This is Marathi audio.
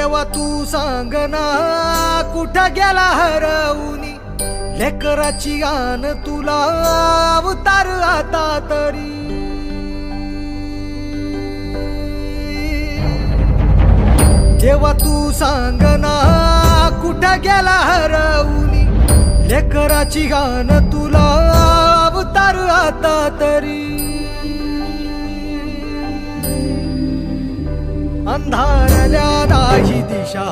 देवा तू सांग ना कुठं गेला हरवूनी लेकराची गान तुला अवतार आता तरी देवा तू सांग ना कुठं गेला हरवूनी लेकराची गान तुला अवतार आता तरी अंधारल्या दाही दिशा